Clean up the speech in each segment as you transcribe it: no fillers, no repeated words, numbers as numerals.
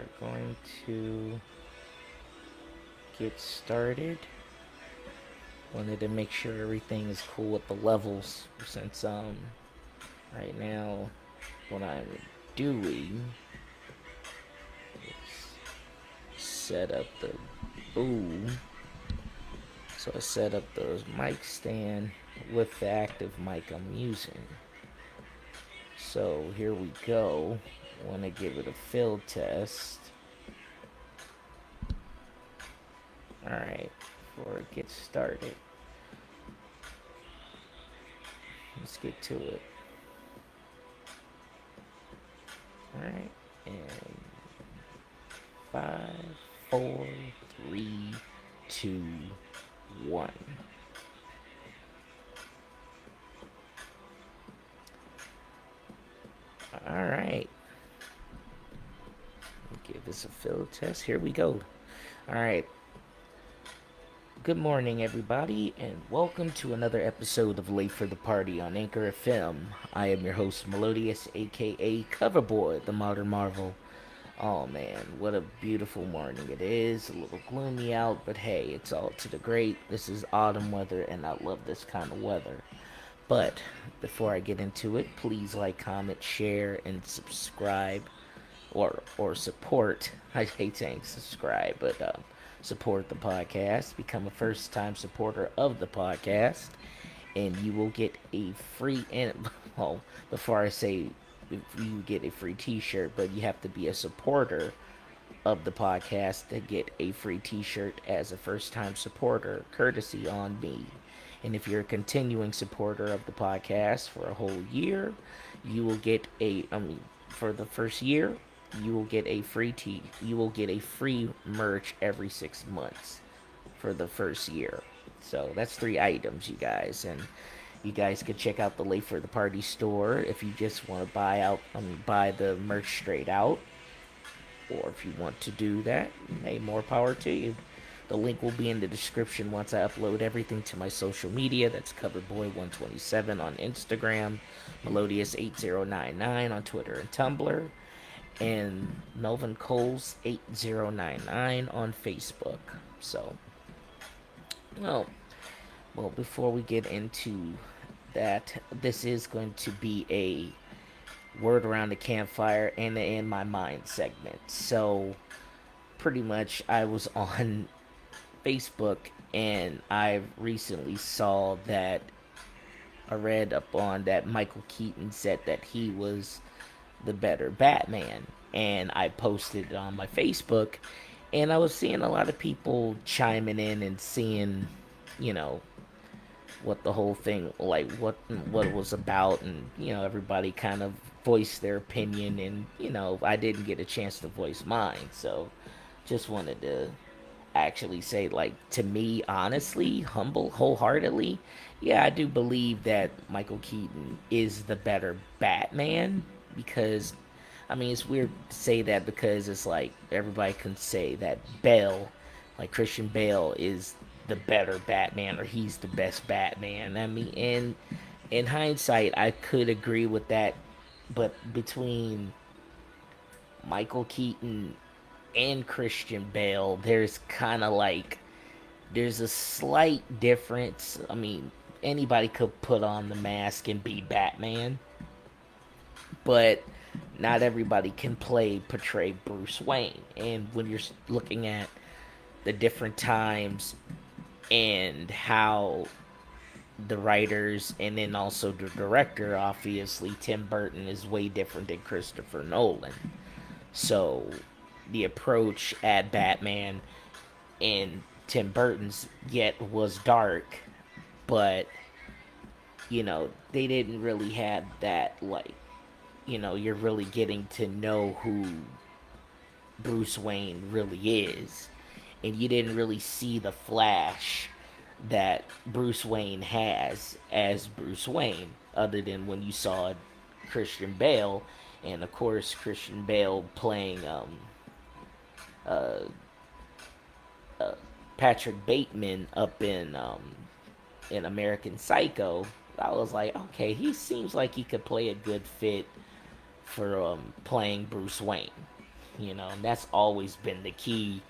are going to get started. Wanted to make sure everything is cool with the levels since right now what I'm doing is set up the boom. So I set up the mic stand with the active mic I'm using. So here we go. Want to give it a field test. Alright, before it gets started, let's get to it. Alright, and 5, 4, 3, 2, 1. Alright, give this a field test. Here we go. Alright, good morning, everybody, and welcome to another episode of Late for the Party on Anchor FM. I am your host, Melodious, aka Coverboy, the Modern Marvel. Oh man, what a beautiful morning it is. A little gloomy out, but hey, it's all to the great. This is autumn weather, and I love this kind of weather. But before I get into it, please like, comment, share, and subscribe, or support. I hate saying subscribe, but support the podcast. Become a first time supporter of the podcast, and you will get a free. And well, before I say you get a free T-shirt, but you have to be a supporter of the podcast to get a free T-shirt as a first time supporter, courtesy on me. And if you're a continuing supporter of the podcast for a whole year, you will get for the first year, you will get a free you will get a free merch every 6 months for the first year. So that's 3 items, you guys, and you guys could check out the Late for the Party store if you just want to buy the merch straight out, or if you want to do that, hey, more power to you. The link will be in the description once I upload everything to my social media. That's Coverboy127 on Instagram, Melodious8099 on Twitter and Tumblr, and Melvin Coles 8099 on Facebook. So, well, before we get into that, this is going to be a word around the campfire and the in my mind segment. So, pretty much, I was on Facebook and I recently saw that I read up on that Michael Keaton said that he was the better Batman, and I posted it on my Facebook, and I was seeing a lot of people chiming in and seeing, you know, what the whole thing, like what it was about, and everybody kind of voiced their opinion, and I didn't get a chance to voice mine, so just wanted to actually say, like, to me, honestly, wholeheartedly, yeah, I do believe that Michael Keaton is the better Batman, because I mean, it's weird to say that because it's like everybody can say that Bale, like Christian Bale, is the better Batman, or he's the best Batman. I mean, in hindsight, I could agree with that, but between Michael Keaton and Christian Bale, there's kind of like there's a slight difference. I mean, anybody could put on the mask and be Batman, but not everybody can portray Bruce Wayne. And when you're looking at the different times and how the writers and then also the director, obviously Tim Burton is way different than Christopher Nolan. So the approach at Batman in Tim Burton's yet was dark, but they didn't really have that, like, you're really getting to know who Bruce Wayne really is, and you didn't really see the flash that Bruce Wayne has as Bruce Wayne, other than when you saw Christian Bale, and of course Christian Bale playing uh, Patrick Bateman up in American Psycho. I was like, okay, he seems like he could play a good fit for playing Bruce Wayne. And that's always been the key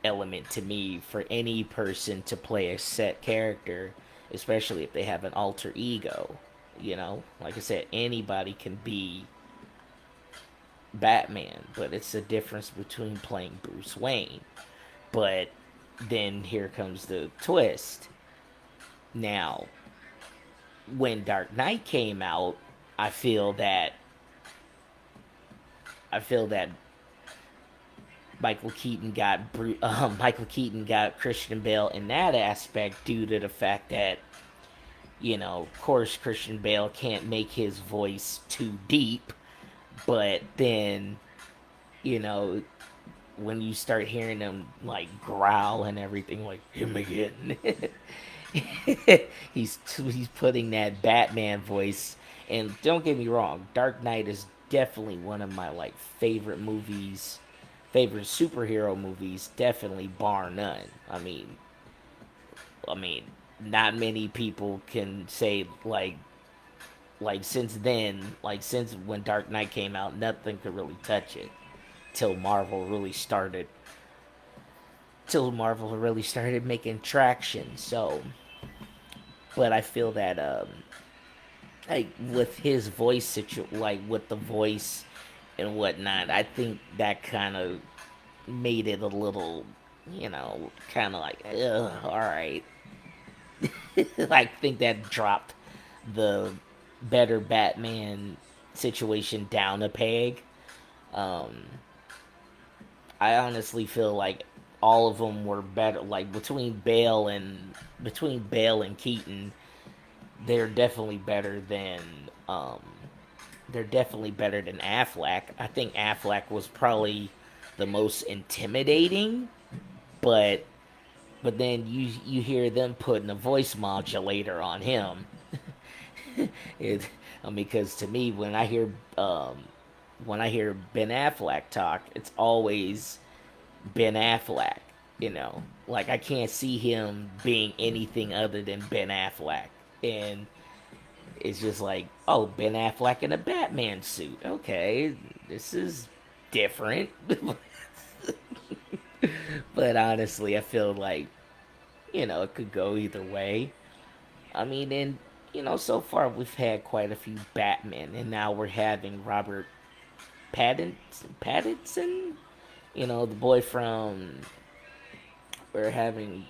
element to me for any person to play a set character, especially if they have an alter ego. Like I said, anybody can be Batman, but it's the difference between playing Bruce Wayne. But then here comes the twist. Now, when Dark Knight came out, I feel that I feel that Michael Keaton got Christian Bale in that aspect due to the fact that of course Christian Bale can't make his voice too deep, but then you know when you start hearing him like growl and everything like him again, he's putting that Batman voice. And don't get me wrong, Dark Knight is definitely one of my like favorite superhero movies, definitely bar none. I mean, not many people can say since then, since when Dark Knight came out, nothing could really touch it till Marvel really started making traction. So, but I feel that like with his like with the voice and whatnot, I think that kind of made it a little, kind of like, all right. I think that dropped the better Batman situation down a peg. Um, I honestly feel like all of them were better. Like between Bale and Keaton, they're definitely better than um, they're definitely better than Affleck. I think Affleck was probably the most intimidating, but then you hear them putting a voice modulator on him. Because to me, when I hear Ben Affleck talk, it's always Ben Affleck. Like I can't see him being anything other than Ben Affleck, and it's just like, oh, Ben Affleck in a Batman suit. Okay, this is different. But honestly, I feel like it could go either way. And so far we've had quite a few Batmen, and now we're having Robert Pattinson. The boy from we're having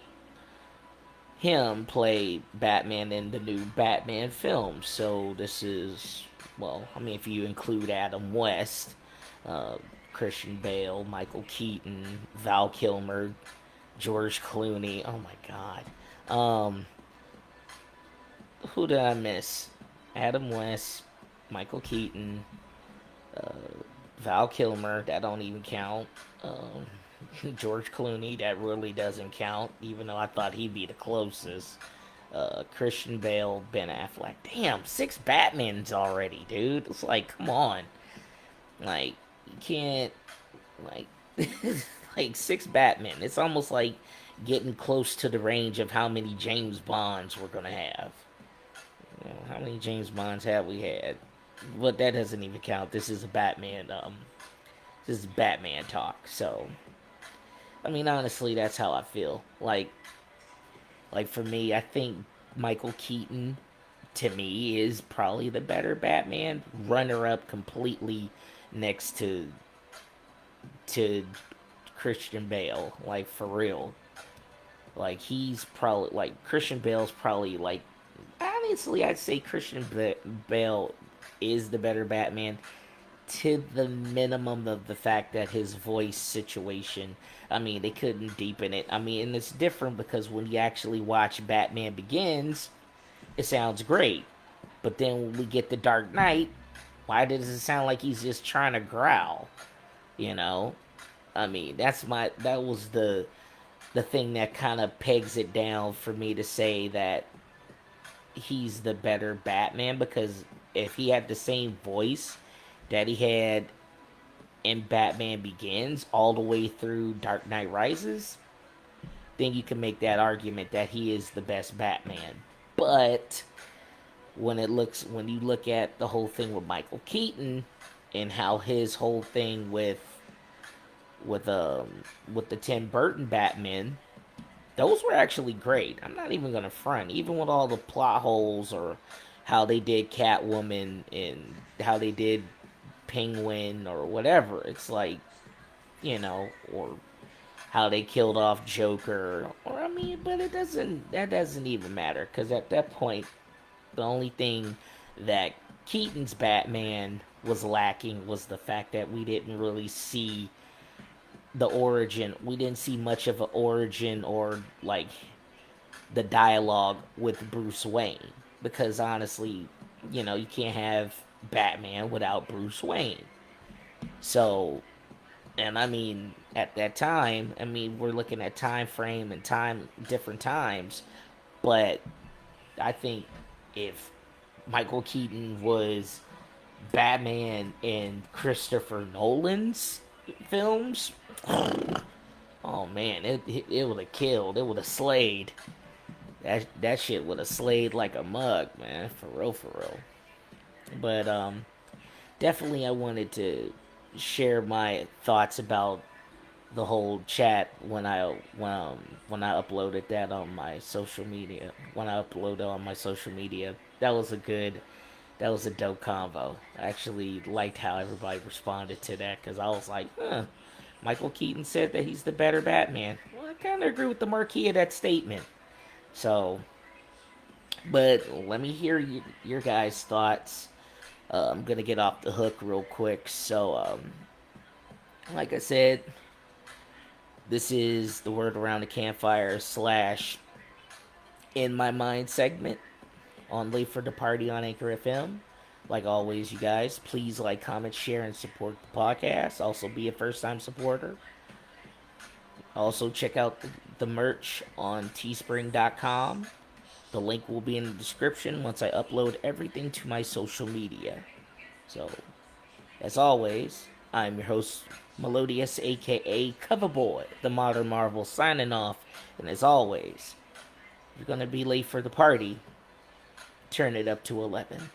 him play Batman in the new Batman film. So this is, well, if you include Adam West, uh, Christian Bale, Michael Keaton, Val Kilmer, George Clooney. Oh my God. Who did I miss? Adam West, Michael Keaton, uh, Val Kilmer. That don't even count. George Clooney. That really doesn't count. Even though I thought he'd be the closest. Christian Bale, Ben Affleck. Damn, 6 Batmans already, dude. It's like, come on. Like, you can't. Like, like 6 Batmen. It's almost like getting close to the range of how many James Bonds we're gonna have. How many James Bonds have we had? But that doesn't even count. This is a Batman. This is Batman talk. So, honestly, that's how I feel. Like for me, I think Michael Keaton, to me, is probably the better Batman. Runner up completely next to Christian Bale. Like for real. Like he's probably like Christian Bale's probably like, honestly, I'd say Christian Bale is the better Batman to the minimum of the fact that his voice situation, they couldn't deepen it. And it's different because when you actually watch Batman Begins, it sounds great. But then when we get the Dark Knight, why does it sound like he's just trying to growl? You know? That was the thing that kind of pegs it down for me to say that he's the better Batman, because if he had the same voice that he had in Batman Begins all the way through Dark Knight Rises, then you can make that argument that he is the best Batman. But when you look at the whole thing with Michael Keaton and how his whole thing with with with the Tim Burton Batman, those were actually great. I'm not even gonna front, even with all the plot holes or how they did Catwoman and how they did Penguin or whatever. It's like, or how they killed off Joker, or I mean, but that doesn't even matter because at that point, the only thing that Keaton's Batman was lacking was the fact that we didn't really see the origin. We didn't see much of an origin or like the dialogue with Bruce Wayne because honestly, you can't have Batman without Bruce Wayne. So, and I mean, at that time, I mean, we're looking at time frame and time different times, but I think if Michael Keaton was Batman in Christopher Nolan's films, oh man, it would have killed. It would have slayed. That shit would have slayed like a mug, man. For real, for real. But definitely I wanted to share my thoughts about the whole chat when I uploaded that on my social media. When I uploaded on my social media, that was a dope convo. I actually liked how everybody responded to that because I was like, huh. Michael Keaton said that he's the better Batman. Well, I kind of agree with the marquee of that statement. So, but let me hear your guys' thoughts. I'm gonna get off the hook real quick. So, like I said, this is the word around the campfire slash in my mind segment on Late for the Party on Anchor FM. Like always, you guys, please like, comment, share, and support the podcast. Also, be a first time supporter. Also, check out the merch on teespring.com. The link will be in the description once I upload everything to my social media. So, as always, I'm your host, Melodious, aka Coverboy, the Modern Marvel, signing off. And as always, if you're gonna be late for the party, turn it up to 11.